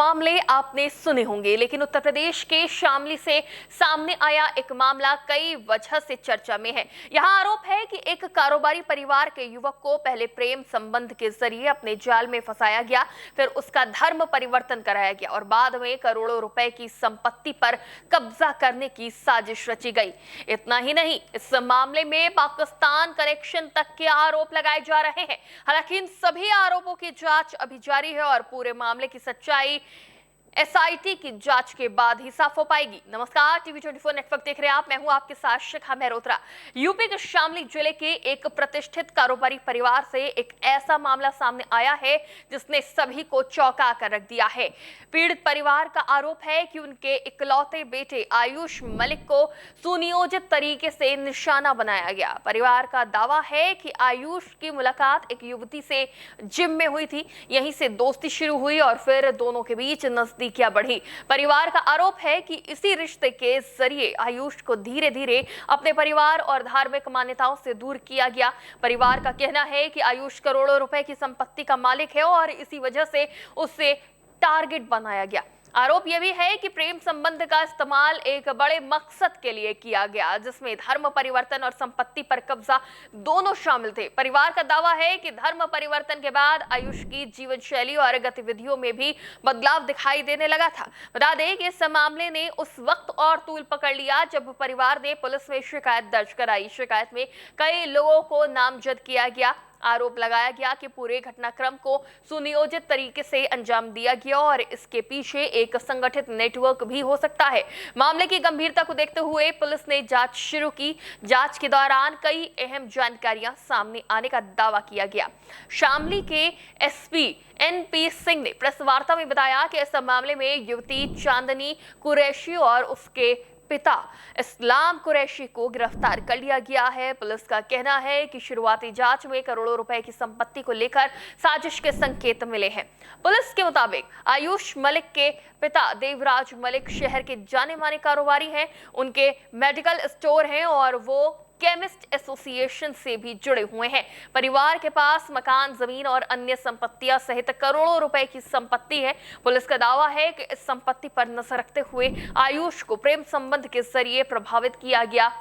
मामले आपने सुने होंगे, लेकिन उत्तर प्रदेश के शामली से सामने आया एक मामला कई वजह से चर्चा में है। यहाँ आरोप है कि एक कारोबारी परिवार के युवक को पहले प्रेम संबंध के जरिए अपने जाल में फंसाया गया, फिर उसका धर्म परिवर्तन कराया गया और बाद में करोड़ों रुपए की संपत्ति पर कब्जा करने की साजिश रची गई। इतना ही नहीं, इस मामले में पाकिस्तान कनेक्शन तक के आरोप लगाए जा रहे हैं। हालांकि इन सभी आरोपों की जांच अभी जारी है और पूरे मामले की सच्चाई एसआईटी की जांच के बाद ही साफ हो पाएगी। नमस्कार, टीवी 24 नेटवर्क देख रहे हैं आप। मैं हूं आपके साथ शिखा मेहरोत्रा। यूपी के शामली जिले के एक प्रतिष्ठित कारोबारी परिवार से एक ऐसा मामला सामने आया है जिसने सभी को चौंका कर रख दिया है। पीड़ित परिवार का आरोप है कि उनके इकलौते बेटे आयुष मलिक को सुनियोजित तरीके से निशाना बनाया गया। परिवार का दावा है कि आयुष की मुलाकात एक युवती से जिम में हुई थी। यहीं से दोस्ती शुरू हुई और फिर दोनों के बीच नजदीकियां बढ़ी। परिवार का आरोप है कि इसी रिश्ते के जरिए आयुष को धीरे धीरे अपने परिवार और धार्मिक मान्यताओं से दूर किया गया। परिवार का कहना है कि आयुष करोड़ों रुपए की संपत्ति का मालिक है और इसी वजह से उसे टारगेट बनाया गया। आरोप यह भी है कि प्रेम संबंध का इस्तेमाल एक बड़े मकसद के लिए किया गया, जिसमें धर्म परिवर्तन और संपत्ति पर कब्जा दोनों शामिल थे। परिवार का दावा है कि धर्म परिवर्तन के बाद आयुष की जीवन शैली और गतिविधियों में भी बदलाव दिखाई देने लगा था। बता दें कि इस मामले ने उस वक्त और तूल पकड़ लिया जब परिवार ने पुलिस में शिकायत दर्ज कराई। शिकायत में कई लोगों को नामजद किया गया। आरोप लगाया गया कि पूरे घटनाक्रम को सुनियोजित तरीके से अंजाम दिया गया और इसके पीछे एक संगठित नेटवर्क भी हो सकता है। मामले की गंभीरता को देखते हुए पुलिस ने जांच शुरू की। जांच के दौरान कई अहम जानकारियां सामने आने का दावा किया गया। शामली के एसपी एनपी सिंह ने प्रेस वार्ता में बताया कि इस मामले में युवती चांदनी कुरैशी और उसके पिता इस्लाम कुरैशी को गिरफ्तार कर लिया गया है। पुलिस का कहना है कि शुरुआती जांच में करोड़ों रुपए की संपत्ति को लेकर साजिश के संकेत मिले हैं। पुलिस के मुताबिक आयुष मलिक के पिता देवराज मलिक शहर के जाने माने कारोबारी हैं। उनके मेडिकल स्टोर हैं और वो केमिस्ट एसोसिएशन से भी जुड़े हुए हैं। परिवार के पास मकान, जमीन और अन्य संपत्तियां सहित करोड़ों रुपए की संपत्ति है। पुलिस का दावा है कि इस संपत्ति पर नजर रखते हुए आयुष को प्रेम संबंध के जरिए प्रभावित किया गया।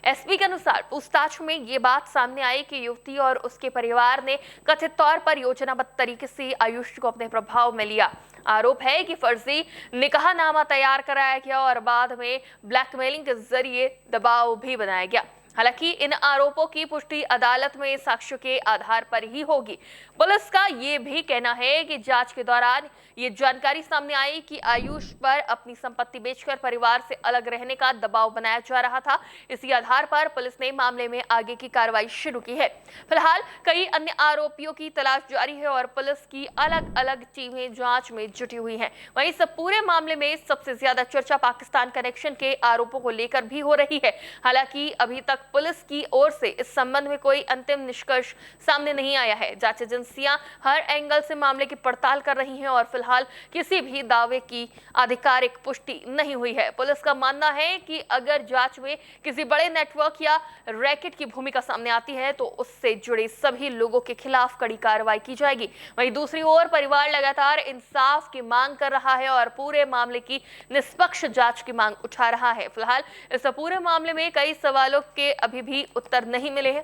एसपी के अनुसार पूछताछ में ये बात सामने आई कि युवती और उसके परिवार ने कथित तौर पर योजनाबद्ध तरीके से आयुष को अपने प्रभाव में लिया। आरोप है कि फर्जी निकाहनामा तैयार कराया गया और बाद में ब्लैकमेलिंग के जरिए दबाव भी बनाया गया। हालांकि इन आरोपों की पुष्टि अदालत में साक्ष्यों के आधार पर ही होगी। पुलिस का ये भी कहना है कि जांच के दौरान ये जानकारी सामने आई कि आयुष पर अपनी संपत्ति बेचकर परिवार से अलग रहने का दबाव बनाया जा रहा था। इसी आधार पर पुलिस ने मामले में आगे की कार्रवाई शुरू की है। फिलहाल कई अन्य आरोपियों की तलाश जारी है और पुलिस की अलग अलग टीमें जांच में जुटी हुई हैं। वहीं इस पूरे मामले में सबसे ज्यादा चर्चा पाकिस्तान कनेक्शन के आरोपों को लेकर भी हो रही है। हालांकि अभी तक पुलिस की ओर से इस संबंध में कोई अंतिम निष्कर्ष सामने नहीं आया है। जांच एजेंसियां हर एंगल से मामले की पड़ताल कर रही हैं और फिलहाल किसी भी दावे की आधिकारिक पुष्टि नहीं हुई है। पुलिस का मानना है कि अगर जांच में किसी बड़े नेटवर्क या रैकेट की भूमिका सामने आती है तो उससे जुड़े सभी लोगों के खिलाफ कड़ी कार्रवाई की जाएगी। वहीं दूसरी ओर परिवार लगातार इंसाफ की मांग कर रहा है और पूरे मामले की निष्पक्ष जांच की मांग उठा रहा है। फिलहाल इस पूरे मामले में कई सवालों के अभी भी उत्तर नहीं मिले हैं।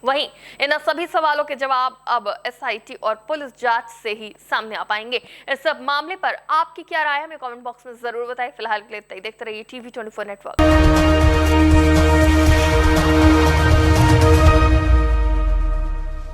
वहीं इन सभी सवालों के जवाब अब एसआईटी और पुलिस जांच से ही सामने आ पाएंगे। इस सब मामले पर आपकी क्या राय है, हमें कमेंट बॉक्स में जरूर बताएं। फिलहाल के लिए देखते रहिए टीवी 24 नेटवर्क।